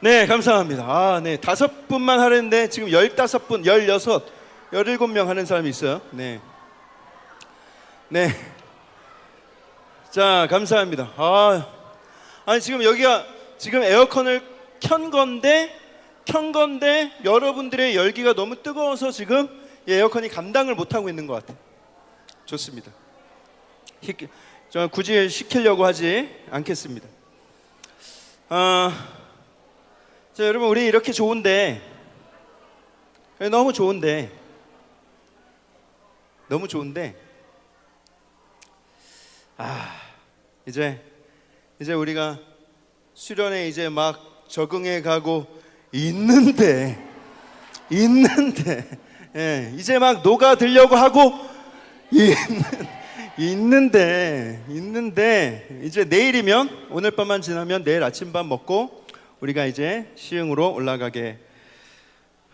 네, 감사합니다. 네, 5분만 하는데 지금 15분, 16, 17명 하는 사람이 있어요. 네. 네. 자, 감사합니다. 아니 지금 여기가 지금 에어컨을 켠 건데 여러분들의 열기가 너무 뜨거워서 지금 이 에어컨이 감당을 못 하고 있는 것 같아요. 좋습니다. 저 굳이 시키려고 하지 않겠습니다. 자, 여러분, 우리 이렇게 좋은데, 너무 좋은데, 이제 우리가 수련회 이제 막 적응해 가고 있는데, 예, 이제 막 녹아들려고 하고 있는데 이제 내일이면, 오늘 밤만 지나면 내일 아침밥 먹고 우리가 이제 시흥으로 올라가게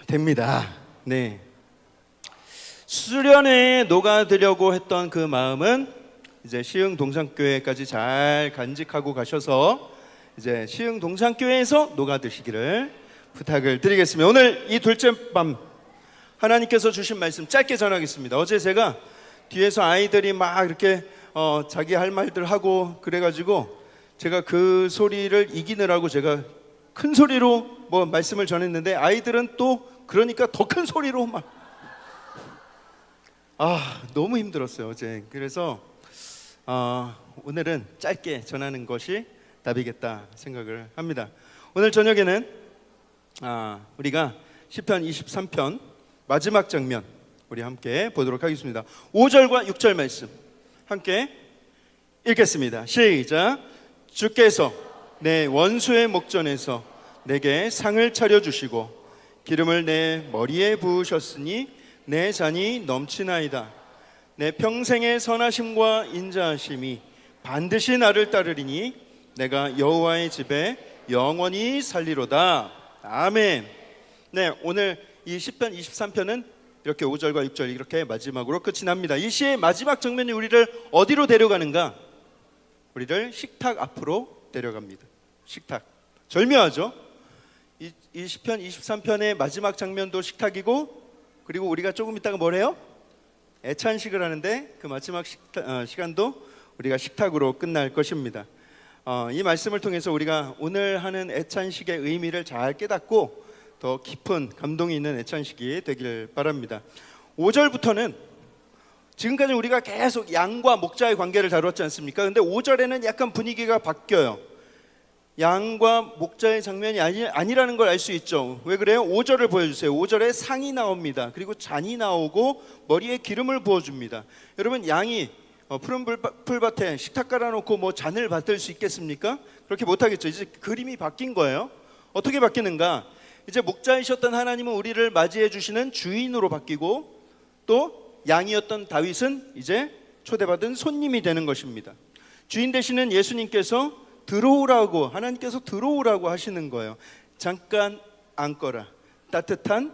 됩니다. 네. 수련회에 녹아들려고 했던 그 마음은 이제 시흥 동산교회까지 잘 간직하고 가셔서 이제 시흥 동산교회에서 녹아드시기를 부탁을 드리겠습니다. 오늘 이 둘째 밤 하나님께서 주신 말씀 짧게 전하겠습니다. 어제 제가 뒤에서 아이들이 막 이렇게 자기 할 말들 하고 그래가지고 제가 그 소리를 이기느라고 제가 큰 소리로 뭐 말씀을 전했는데, 아이들은 또 그러니까 더 큰 소리로 막 너무 힘들었어요 어제. 그래서 오늘은 짧게 전하는 것이 답이겠다 생각을 합니다. 오늘 저녁에는 우리가 시편 23편 마지막 장면 우리 함께 보도록 하겠습니다. 5절과 6절 말씀 함께 읽겠습니다. 시작. 주께서 내 원수의 목전에서 내게 상을 차려주시고 기름을 내 머리에 부으셨으니 내 잔이 넘치나이다. 내 평생의 선하심과 인자하심이 반드시 나를 따르리니 내가 여호와의 집에 영원히 살리로다. 아멘. 네, 오늘 이 시편 23편은 이렇게 5절과 6절 이렇게 마지막으로 끝이 납니다. 이 시의 마지막 장면이 우리를 어디로 데려가는가? 우리를 식탁 앞으로 데려갑니다. 식탁. 절묘하죠? 이 시편 23편의 마지막 장면도 식탁이고, 그리고 우리가 조금 있다가 뭘 해요? 애찬식을 하는데 그 마지막 시간도 우리가 식탁으로 끝날 것입니다. 이 말씀을 통해서 우리가 오늘 하는 애찬식의 의미를 잘 깨닫고 더 깊은 감동이 있는 애찬식이 되길 바랍니다. 5절부터는 지금까지 우리가 계속 양과 목자의 관계를 다뤘지 않습니까? 근데 5절에는 약간 분위기가 바뀌어요. 양과 목자의 장면이 아니라는 걸 알 수 있죠. 왜 그래요? 5절을 보여주세요. 5절에 상이 나옵니다. 그리고 잔이 나오고 머리에 기름을 부어줍니다. 여러분, 양이 푸른 풀밭에 식탁 깔아놓고 뭐 잔을 받을 수 있겠습니까? 그렇게 못하겠죠. 이제 그림이 바뀐 거예요. 어떻게 바뀌는가? 이제 목자이셨던 하나님은 우리를 맞이해 주시는 주인으로 바뀌고, 또 양이었던 다윗은 이제 초대받은 손님이 되는 것입니다. 주인 되시는 예수님께서 들어오라고, 하나님께서 들어오라고 하시는 거예요. 잠깐 앉거라. 따뜻한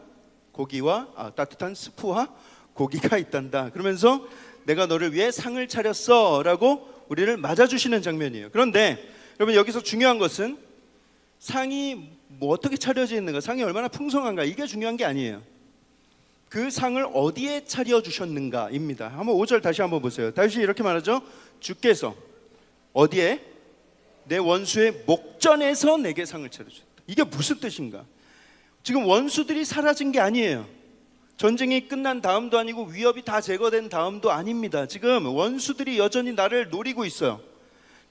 스프와 고기가 있단다. 그러면서 내가 너를 위해 상을 차렸어 라고 우리를 맞아주시는 장면이에요. 그런데 여러분, 여기서 중요한 것은 상이 뭐 어떻게 차려져 있는가, 상이 얼마나 풍성한가, 이게 중요한 게 아니에요. 그 상을 어디에 차려주셨는가입니다. 한번 5절 다시 한번 보세요. 다시 이렇게 말하죠. 주께서 어디에? 내 원수의 목전에서 내게 상을 차려줬다. 이게 무슨 뜻인가? 지금 원수들이 사라진 게 아니에요. 전쟁이 끝난 다음도 아니고 위협이 다 제거된 다음도 아닙니다. 지금 원수들이 여전히 나를 노리고 있어요.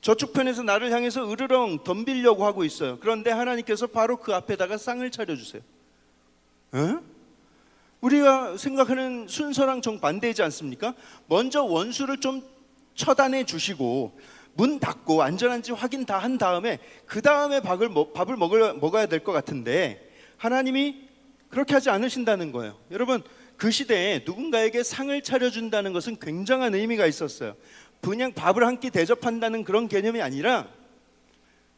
저쪽 편에서 나를 향해서 으르렁 덤비려고 하고 있어요. 그런데 하나님께서 바로 그 앞에다가 상을 차려주세요. 우리가 생각하는 순서랑 정반대이지 않습니까? 먼저 원수를 좀 처단해 주시고 문 닫고 안전한지 확인 다 한 다음에 그 다음에 밥을 먹어야 될 것 같은데, 하나님이 그렇게 하지 않으신다는 거예요. 여러분, 그 시대에 누군가에게 상을 차려준다는 것은 굉장한 의미가 있었어요. 그냥 밥을 한 끼 대접한다는 그런 개념이 아니라,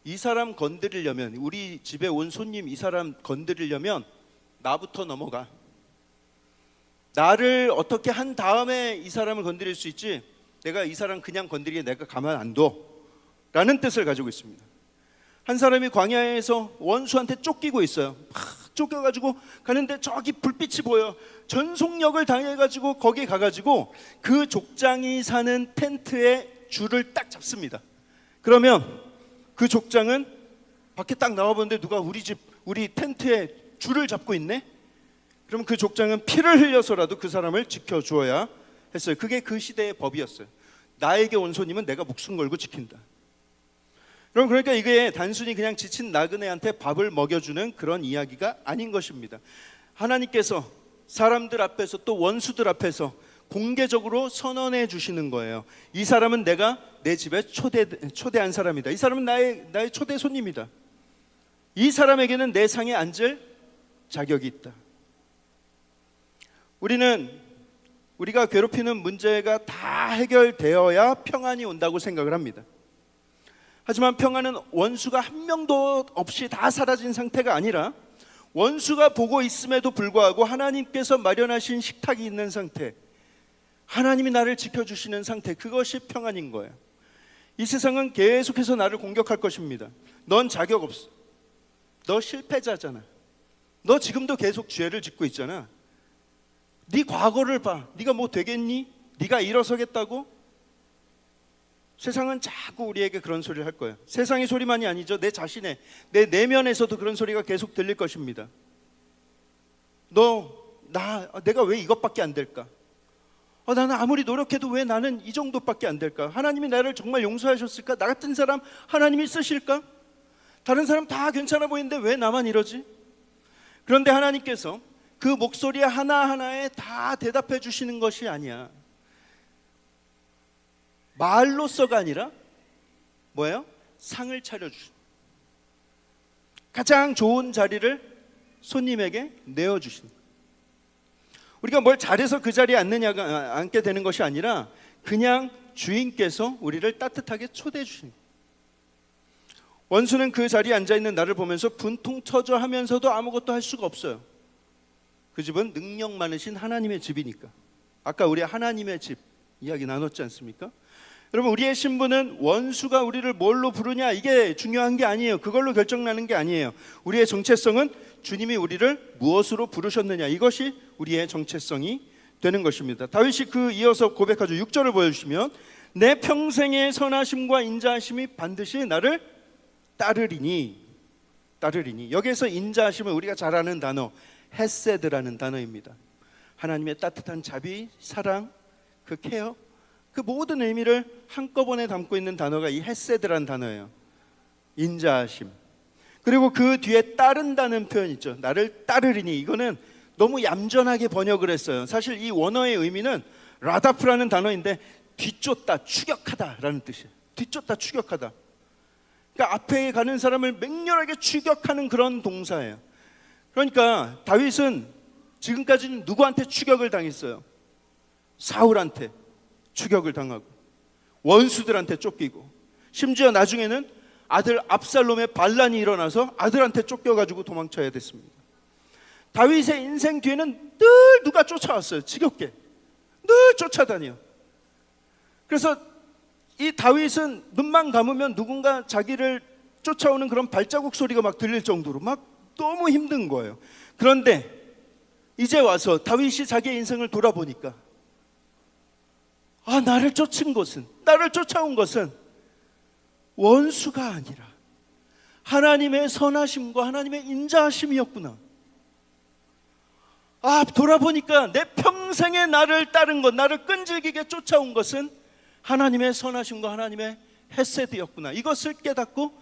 이 사람 건드리려면, 우리 집에 온 손님 이 사람 건드리려면 나부터 넘어가. 나를 어떻게 한 다음에 이 사람을 건드릴 수 있지, 내가 이 사람 그냥 건드리게 내가 가만 안 둬 라는 뜻을 가지고 있습니다. 한 사람이 광야에서 원수한테 쫓기고 있어요. 막 쫓겨가지고 가는데 저기 불빛이 보여. 전속력을 당해가지고 거기 가가지고 그 족장이 사는 텐트에 줄을 딱 잡습니다. 그러면 그 족장은 밖에 딱 나와보는데 누가 우리 텐트에 줄을 잡고 있네? 그럼 그 족장은 피를 흘려서라도 그 사람을 지켜주어야 했어요. 그게 그 시대의 법이었어요. 나에게 온 손님은 내가 목숨 걸고 지킨다. 그럼 그러니까 이게 단순히 그냥 지친 나그네한테 밥을 먹여주는 그런 이야기가 아닌 것입니다. 하나님께서 사람들 앞에서 또 원수들 앞에서 공개적으로 선언해 주시는 거예요. 이 사람은 내가 내 집에 초대한 사람이다. 이 사람은 나의 초대 손님이다. 이 사람에게는 내 상에 앉을 자격이 있다. 우리가 괴롭히는 문제가 다 해결되어야 평안이 온다고 생각을 합니다. 하지만 평안은 원수가 한 명도 없이 다 사라진 상태가 아니라 원수가 보고 있음에도 불구하고 하나님께서 마련하신 식탁이 있는 상태, 하나님이 나를 지켜주시는 상태, 그것이 평안인 거예요. 이 세상은 계속해서 나를 공격할 것입니다. 넌 자격 없어. 너 실패자잖아. 너 지금도 계속 죄를 짓고 있잖아. 네 과거를 봐. 네가 뭐 되겠니? 네가 일어서겠다고? 세상은 자꾸 우리에게 그런 소리를 할 거예요. 세상의 소리만이 아니죠. 내 자신의, 내 내면에서도 그런 소리가 계속 들릴 것입니다. 내가 왜 이것밖에 안 될까? 나는 아무리 노력해도 왜 나는 이 정도밖에 안 될까? 하나님이 나를 정말 용서하셨을까? 나 같은 사람 하나님이 쓰실까? 다른 사람 다 괜찮아 보이는데 왜 나만 이러지? 그런데 하나님께서 그 목소리 하나하나에 다 대답해 주시는 것이 아니야. 말로서가 아니라 뭐예요? 상을 차려주신, 가장 좋은 자리를 손님에게 내어주신. 우리가 뭘 잘해서 그 자리에 앉게 되는 것이 아니라 그냥 주인께서 우리를 따뜻하게 초대해 주신. 원수는 그 자리에 앉아있는 나를 보면서 분통처져 하면서도 아무것도 할 수가 없어요. 그 집은 능력 많으신 하나님의 집이니까. 아까 우리 하나님의 집 이야기 나눴지 않습니까? 여러분, 우리의 신분은 원수가 우리를 뭘로 부르냐 이게 중요한 게 아니에요. 그걸로 결정나는 게 아니에요. 우리의 정체성은 주님이 우리를 무엇으로 부르셨느냐, 이것이 우리의 정체성이 되는 것입니다. 다윗이 이어서 고백하죠. 6절을 보여주시면, 내 평생의 선하심과 인자하심이 반드시 나를 따르리니. 여기에서 인자하심은 우리가 잘 아는 단어 헤세드라는 단어입니다. 하나님의 따뜻한 자비, 사랑, 그 케어, 그 모든 의미를 한꺼번에 담고 있는 단어가 이 헤세드라는 단어예요. 인자하심. 그리고 그 뒤에 따른다는 표현 있죠. 나를 따르리니. 이거는 너무 얌전하게 번역을 했어요. 사실 이 원어의 의미는 라다프라는 단어인데 뒤쫓다, 추격하다라는 뜻이에요. 뒤쫓다, 추격하다. 그러니까 앞에 가는 사람을 맹렬하게 추격하는 그런 동사예요. 그러니까 다윗은 지금까지는 누구한테 추격을 당했어요? 사울한테 추격을 당하고 원수들한테 쫓기고, 심지어 나중에는 아들 압살롬의 반란이 일어나서 아들한테 쫓겨가지고 도망쳐야 됐습니다. 다윗의 인생 뒤에는 늘 누가 쫓아왔어요. 지겹게 늘 쫓아다녀. 그래서 이 다윗은 눈만 감으면 누군가 자기를 쫓아오는 그런 발자국 소리가 막 들릴 정도로 막 너무 힘든 거예요. 그런데 이제 와서 다윗이 자기의 인생을 돌아보니까, 나를 쫓아온 것은 원수가 아니라 하나님의 선하심과 하나님의 인자하심이었구나. 돌아보니까 내 평생에 나를 따른 것, 나를 끈질기게 쫓아온 것은 하나님의 선하심과 하나님의 헤세드였구나. 이것을 깨닫고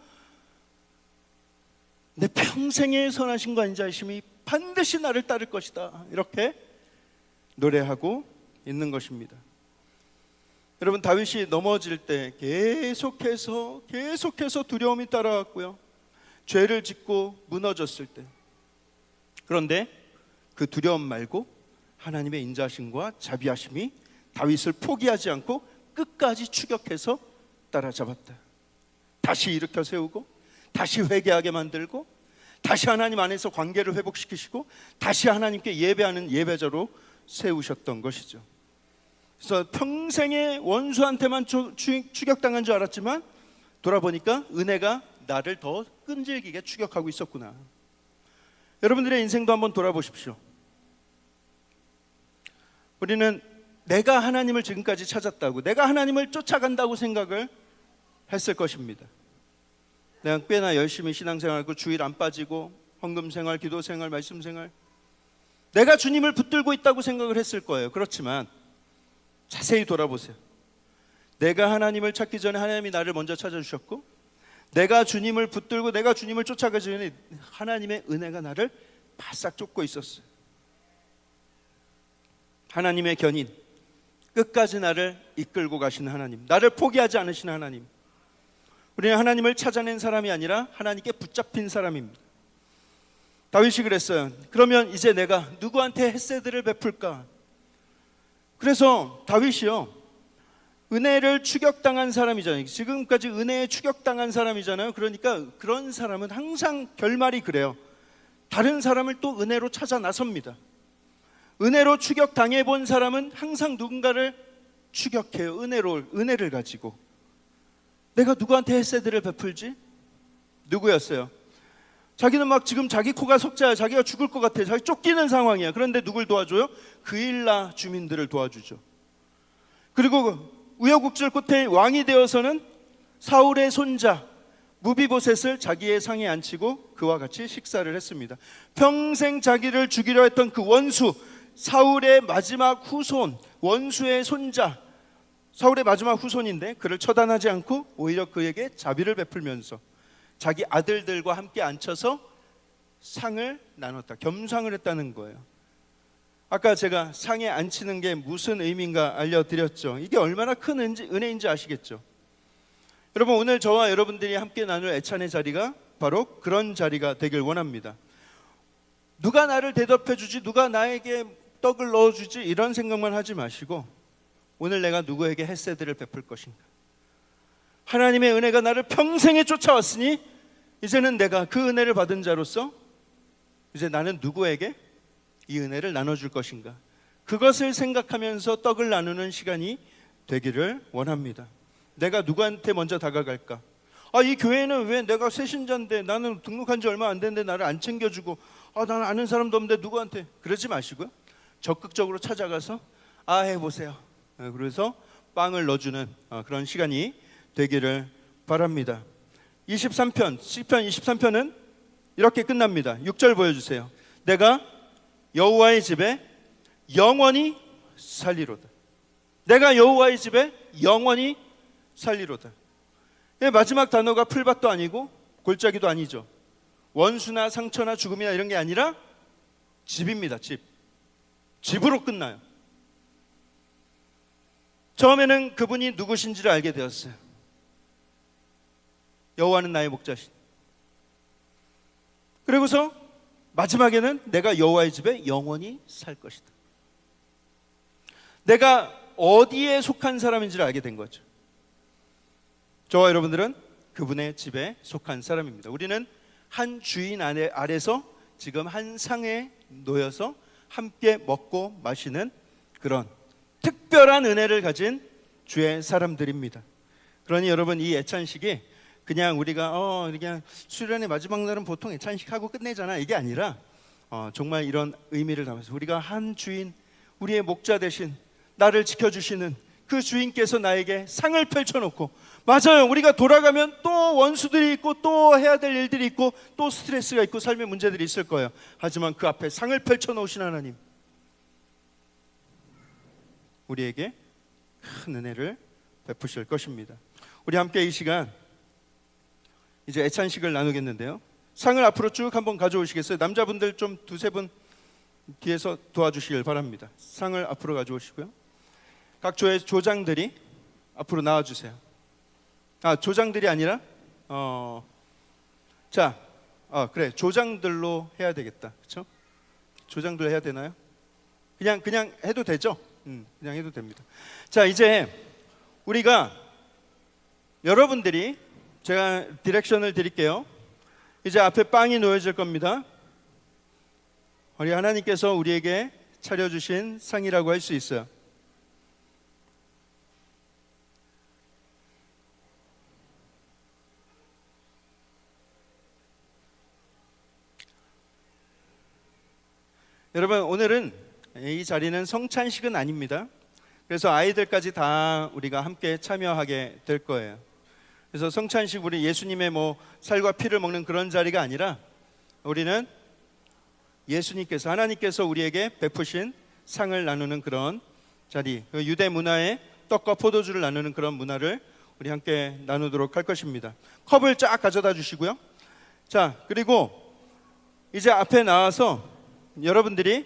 내 평생의 선하심과 인자하심이 반드시 나를 따를 것이다, 이렇게 노래하고 있는 것입니다. 여러분, 다윗이 넘어질 때 계속해서 두려움이 따라왔고요. 죄를 짓고 무너졌을 때, 그런데 그 두려움 말고 하나님의 인자하심과 자비하심이 다윗을 포기하지 않고 끝까지 추격해서 따라잡았다. 다시 일으켜 세우고, 다시 회개하게 만들고, 다시 하나님 안에서 관계를 회복시키시고, 다시 하나님께 예배하는 예배자로 세우셨던 것이죠. 그래서 평생에 원수한테만 추격당한 줄 알았지만 돌아보니까 은혜가 나를 더 끈질기게 추격하고 있었구나. 여러분들의 인생도 한번 돌아보십시오. 우리는 내가 하나님을 지금까지 찾았다고, 내가 하나님을 쫓아간다고 생각을 했을 것입니다. 내가 꽤나 열심히 신앙생활하고 주일 안 빠지고 헌금생활, 기도생활, 말씀생활, 내가 주님을 붙들고 있다고 생각을 했을 거예요. 그렇지만 자세히 돌아보세요. 내가 하나님을 찾기 전에 하나님이 나를 먼저 찾아주셨고, 내가 주님을 붙들고 내가 주님을 쫓아가기 전에 하나님의 은혜가 나를 바싹 쫓고 있었어요. 하나님의 견인, 끝까지 나를 이끌고 가시는 하나님, 나를 포기하지 않으시는 하나님. 우리는 하나님을 찾아낸 사람이 아니라 하나님께 붙잡힌 사람입니다. 다윗이 그랬어요. 그러면 이제 내가 누구한테 헤세드를 베풀까? 그래서 다윗이요, 은혜를 추격당한 사람이잖아요. 지금까지 은혜에 추격당한 사람이잖아요. 그러니까 그런 사람은 항상 결말이 그래요. 다른 사람을 또 은혜로 찾아 나섭니다. 은혜로 추격당해 본 사람은 항상 누군가를 추격해요. 은혜를 가지고. 내가 누구한테 헤세드를 베풀지? 누구였어요? 자기는 막 지금 자기 코가 석자야. 자기가 죽을 것 같아. 자기 쫓기는 상황이야. 그런데 누굴 도와줘요? 그일라 주민들을 도와주죠. 그리고 우여곡절 끝에 왕이 되어서는 사울의 손자 무비보셋을 자기의 상에 앉히고 그와 같이 식사를 했습니다. 평생 자기를 죽이려 했던 그 원수, 사울의 마지막 후손, 원수의 손자, 사울의 마지막 후손인데 그를 처단하지 않고 오히려 그에게 자비를 베풀면서 자기 아들들과 함께 앉혀서 상을 나눴다. 겸상을 했다는 거예요. 아까 제가 상에 앉히는 게 무슨 의미인가 알려드렸죠. 이게 얼마나 큰 은혜인지 아시겠죠? 여러분, 오늘 저와 여러분들이 함께 나눌 애찬의 자리가 바로 그런 자리가 되길 원합니다. 누가 나를 대접해주지, 누가 나에게 떡을 넣어주지, 이런 생각만 하지 마시고 오늘 내가 누구에게 헤세드를 베풀 것인가. 하나님의 은혜가 나를 평생에 쫓아왔으니 이제는 내가 그 은혜를 받은 자로서 이제 나는 누구에게 이 은혜를 나눠줄 것인가. 그것을 생각하면서 떡을 나누는 시간이 되기를 원합니다. 내가 누구한테 먼저 다가갈까? 이 교회는 왜 내가 새신자인데, 나는 등록한 지 얼마 안 됐는데 나를 안 챙겨주고, 나는 아는 사람도 없는데 누구한테? 그러지 마시고요, 적극적으로 찾아가서 해보세요. 그래서 빵을 넣어주는 그런 시간이 되기를 바랍니다. 23편, 시편 23편은 이렇게 끝납니다. 6절 보여주세요. 내가 여호와의 집에 영원히 살리로다. 내가 여호와의 집에 영원히 살리로다. 마지막 단어가 풀밭도 아니고 골짜기도 아니죠. 원수나 상처나 죽음이나 이런 게 아니라 집입니다. 집으로 끝나요. 처음에는 그분이 누구신지를 알게 되었어요. 여호와는 나의 목자신. 그리고서 마지막에는 내가 여호와의 집에 영원히 살 것이다. 내가 어디에 속한 사람인지를 알게 된 거죠. 저와 여러분들은 그분의 집에 속한 사람입니다. 우리는 한 주인 아래서 지금 한 상에 놓여서 함께 먹고 마시는 그런 특별한 은혜를 가진 주의 사람들입니다. 그러니 여러분, 이 애찬식이 그냥 우리가 그냥 수련의 마지막 날은 보통 애찬식하고 끝내잖아, 이게 아니라 정말 이런 의미를 담아서 우리가 한 주인, 우리의 목자 되신 나를 지켜주시는 그 주인께서 나에게 상을 펼쳐놓고, 맞아요, 우리가 돌아가면 또 원수들이 있고 또 해야 될 일들이 있고 또 스트레스가 있고 삶의 문제들이 있을 거예요. 하지만 그 앞에 상을 펼쳐놓으신 하나님, 우리에게 큰 은혜를 베푸실 것입니다. 우리 함께 이 시간 이제 애찬식을 나누겠는데요, 상을 앞으로 쭉 한번 가져오시겠어요? 남자분들 좀 두세 분 뒤에서 도와주시길 바랍니다. 상을 앞으로 가져오시고요, 각 조의 조장들이 앞으로 나와주세요. 조장들이 아니라 그래, 조장들로 해야 되겠다. 그렇죠? 조장들 해야 되나요? 그냥 해도 되죠? 그냥 해도 됩니다. 자, 이제 우리가 여러분들이, 제가 디렉션을 드릴게요. 이제 앞에 빵이 놓여질 겁니다. 우리 하나님께서 우리에게 차려주신 상이라고 할 수 있어요. 여러분, 오늘은 이 자리는 성찬식은 아닙니다. 그래서 아이들까지 다 우리가 함께 참여하게 될 거예요. 그래서 성찬식, 우리 예수님의 살과 피를 먹는 그런 자리가 아니라 우리는 예수님께서, 하나님께서 우리에게 베푸신 상을 나누는 그런 자리, 그 유대 문화의 떡과 포도주를 나누는 그런 문화를 우리 함께 나누도록 할 것입니다. 컵을 쫙 가져다 주시고요. 자, 그리고 이제 앞에 나와서 여러분들이